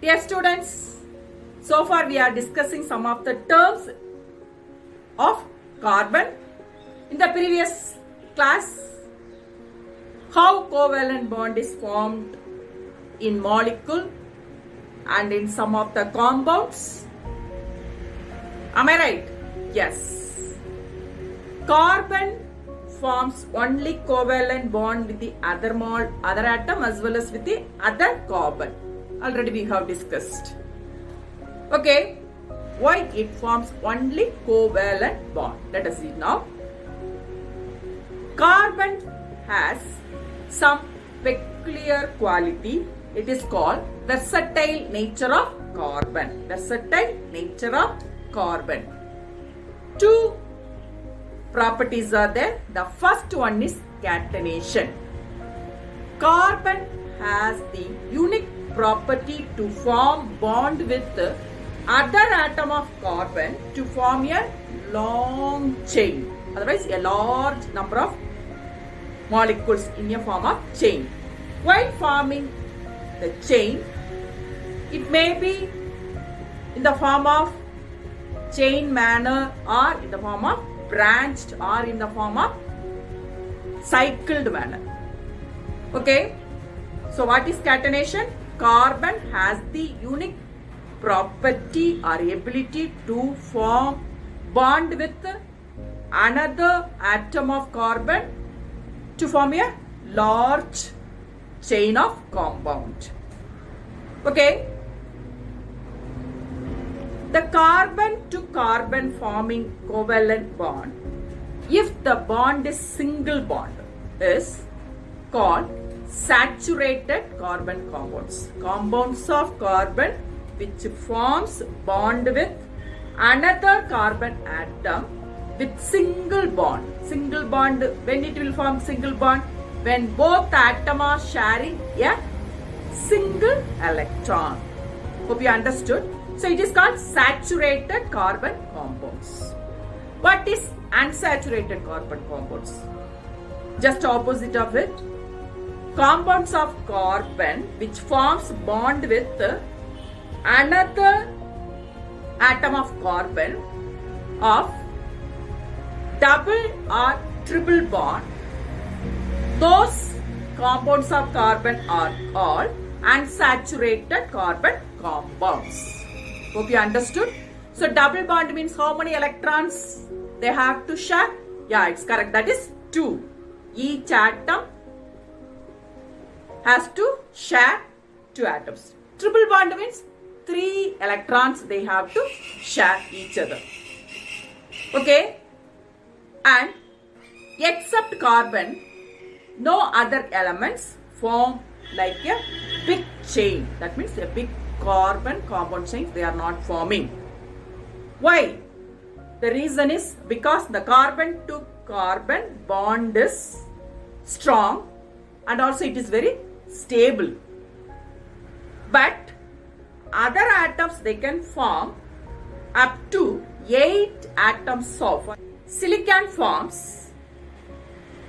Dear students, so far we are discussing some of the terms of carbon. In the previous class, how covalent bond is formed in molecule and in some of the compounds. Am I right? Yes. Carbon forms only covalent bond with the other atom as well as with the other carbon. Already we have discussed. Okay. Why it forms only covalent bond? Let us see now. Carbon has some peculiar quality. It is called versatile nature of carbon. Versatile nature of carbon. Two properties are there. The first one is catenation. Carbon has the unique property to form bond with the other atom of carbon to form a long chain. Otherwise, a large number of molecules in a form of chain. While forming the chain, it may be in the form of chain manner or in the form of branched or in the form of cycled manner. Okay. So what is catenation? Carbon has the unique property or ability to form bond with another atom of carbon to form a large chain of compound. Okay. The carbon to carbon forming covalent bond, if the bond is single bond, is called saturated carbon compounds. Compounds of carbon which forms bond with another carbon atom with single bond. Single bond, when it will form single bond? When both atoms are sharing a single electron. Hope you understood. So it is called saturated carbon compounds. What is unsaturated carbon compounds? Just opposite of it. Compounds of carbon which forms bond with another atom of carbon of double or triple bond. Those compounds of carbon are all unsaturated carbon compounds. Hope you understood. So double bond means how many electrons they have to share? Yeah, it's correct. That is 2. Each atom has to share 2 atoms. Triple bond means 3 electrons they have to share each other. Okay. And except carbon, no other elements form like a big chain. That means a big carbon compound chain they are not forming. Why? The reason is because the carbon to carbon bond is strong and also it is very stable. But other atoms they can form up to 8 atoms of silicon forms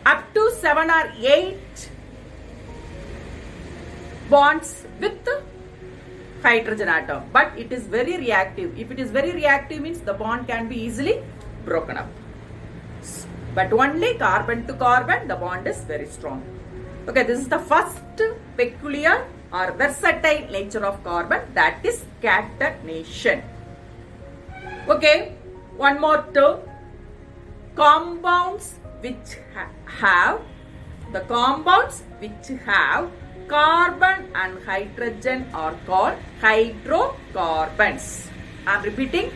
up to 7 or 8 bonds with hydrogen atom, but it is very reactive. If it is very reactive means the bond can be easily broken up. But only carbon to carbon the bond is very strong. Okay, this is the first peculiar or versatile nature of carbon, that is catenation. Okay, one more term. Compounds which have carbon and hydrogen are called hydrocarbons. I am repeating.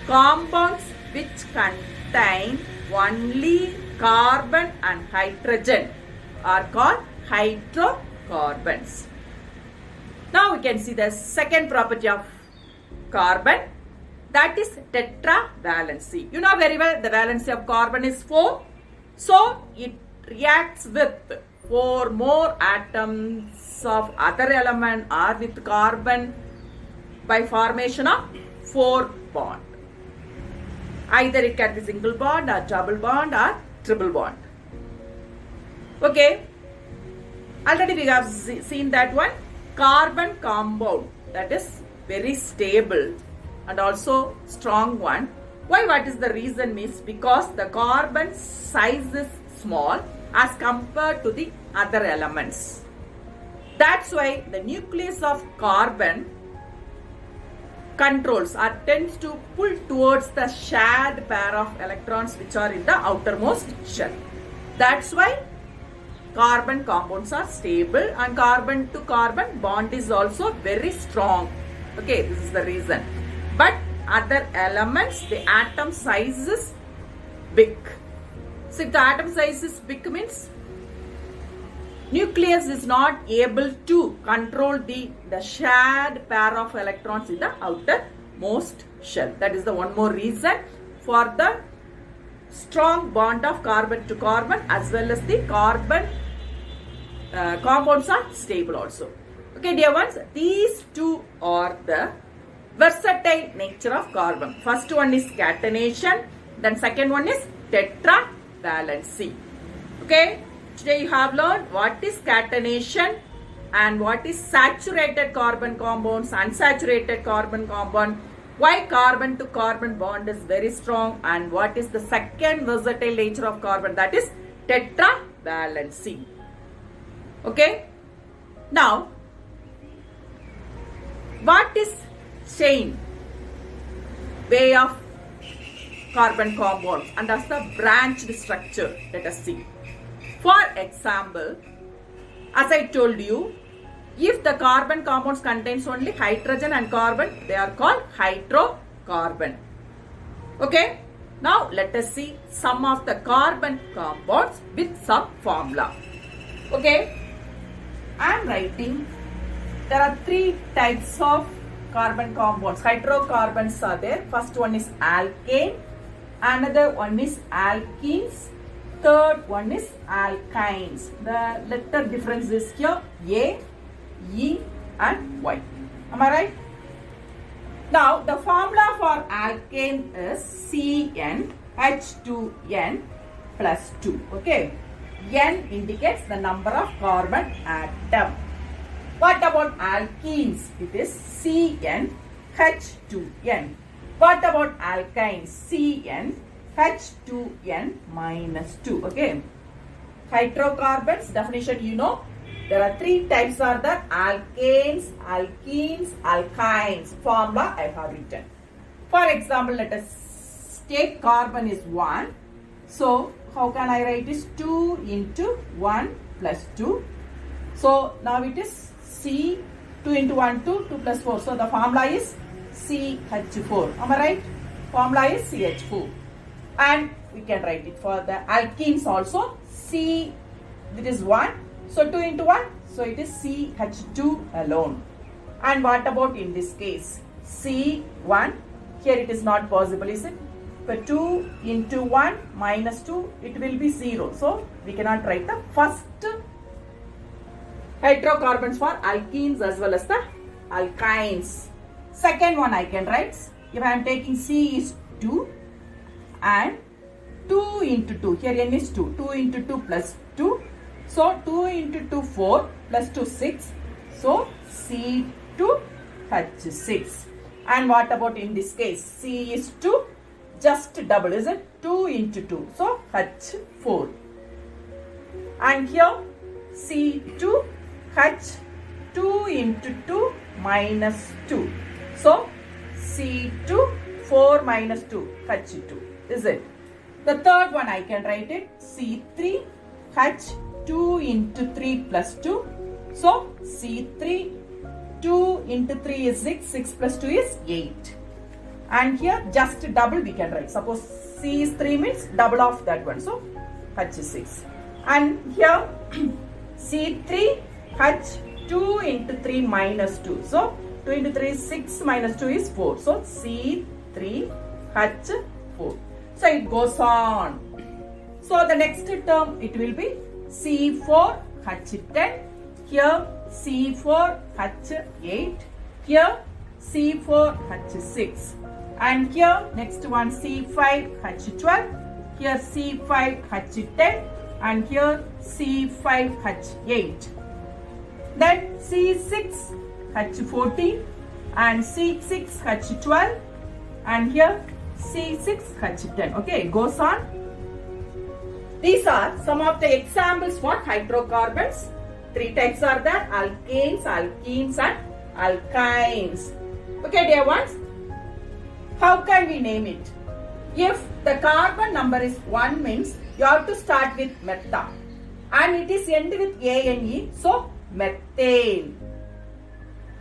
Compounds which contain only carbon and hydrogen are called hydrocarbons. Now we can see the second property of carbon, that is tetravalency. You know very well the valency of carbon is 4. So it reacts with 4 more atoms of other element or with carbon by formation of 4 bond. Either it can be single bond or double bond or triple bond. Okay. Already we have seen that one. Carbon compound that is very stable and also strong one. Why? What is the reason? Means because the carbon size is small as compared to the other elements. That's why the nucleus of carbon controls or tends to pull towards the shared pair of electrons which are in the outermost shell. That's why carbon compounds are stable and carbon to carbon bond is also very strong. Okay, this is the reason. But other elements, the atom size is big. So if the atom size is big means nucleus is not able to control the shared pair of electrons in the outermost shell. That is the one more reason for the strong bond of carbon to carbon as well as the carbon compounds are stable also. Okay, dear ones, these two are the versatile nature of carbon. First one is catenation, then second one is tetravalency. Okay, today you have learned what is catenation and what is saturated carbon compounds, unsaturated carbon compound, why carbon to carbon bond is very strong, and what is the second versatile nature of carbon, that is tetravalency. Okay, now what is chain way of carbon compounds and as the branched structure? Let us see. For example, as I told you, if the carbon compounds contains only hydrogen and carbon, they are called hydrocarbon. Okay, now let us see some of the carbon compounds with some formula. Okay, I am writing, there are three types of carbon compounds. Hydrocarbons are there. First one is alkane, another one is alkenes, third one is alkynes. The letter difference is here A, E and Y. Am I right? Now the formula for alkane is CnH2n plus 2. Okay, N indicates the number of carbon atom. What about alkenes? It is CnH2n. What about alkynes? CnH2n minus 2. Okay. Hydrocarbons definition you know. There are three types are the alkanes, alkenes, alkynes. Formula I have written. For example, let us take carbon is 1. So how can I write this? 2 into 1 plus 2. So now it is C, 2 into 1, 2, 2 plus 4. So the formula is CH4. Am I right? Formula is CH4. And we can write it for the alkenes also. C, it is 1. So 2 into 1. So it is CH2 alone. And what about in this case? C1. Here it is not possible, is it? But 2 into 1 minus 2, it will be 0. So we cannot write the first hydrocarbons for alkenes as well as the alkynes. Second one I can write, if I am taking C is 2 and 2 into 2, here N is 2, 2 into 2 plus 2. So 2 into 2 4 plus 2 6. So C2H6. And what about in this case? C is 2, just double, is it? 2 into 2. So H4. And here C2H2 into 2 minus 2. So C2 4 minus 2 H2. Is it? The third one I can write it C3H2 into 3 plus 2. So C3 2 into 3 is 6. 6 plus 2 is 8. And here just double we can write. Suppose C is 3 means double of that one. So H6. And here C3H2 into 3 minus 2. So 2 into 3 is 6 minus 2 is 4. So C3H4. So it goes on. So the next term it will be C4H10. Here C4H8. Here C4H6. And here next one C5H12. Here C5H10. And here C5H8. Then C6H14. and C6H12 and here C6H10. Okay, it goes on. These are some of the examples for hydrocarbons. 3 types are there: alkanes, alkenes and alkynes. Okay, dear ones, how can we name it? If the carbon number is 1 means you have to start with metha and it is end with ane, so methane.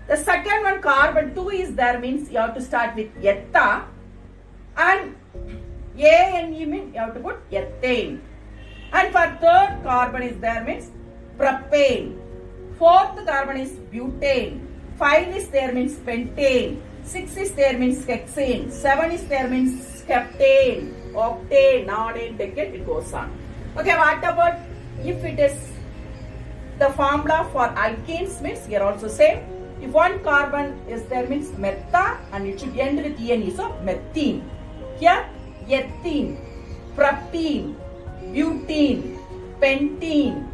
The second one, carbon 2 is there, means you have to start with etta and ane means you have to put ethane. And for third carbon is there, means propane. Fourth carbon is butane. 5 is there, means pentane. 6 is there, means hexane. 7 is there, means heptane, octane, nonane, decane, it goes on. Okay, what about if it is the formula for alkenes, means here also same. If one carbon is there, means metha and it should end with ene, so methene. Here ethene, propene, butene, pentene,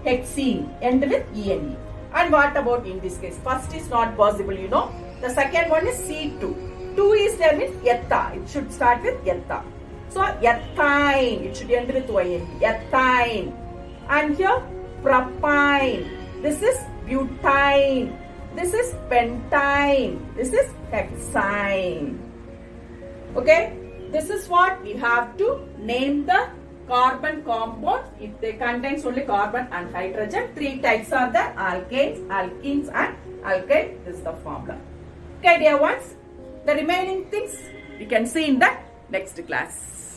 hexene, end with ene. And what about in this case? First is not possible, you know. The second one is C2. 2 is there, means etta. It should start with etta. So ethyne, it should end with yn. Ethyne. And here propyne. This is butane. This is pentine. This is hexane. Okay. This is what we have to name the carbon compounds if they contains only carbon and hydrogen. 3 types are there: alkanes, alkenes and alkyne. This is the formula. Okay, dear ones, the remaining things we can see in the next class.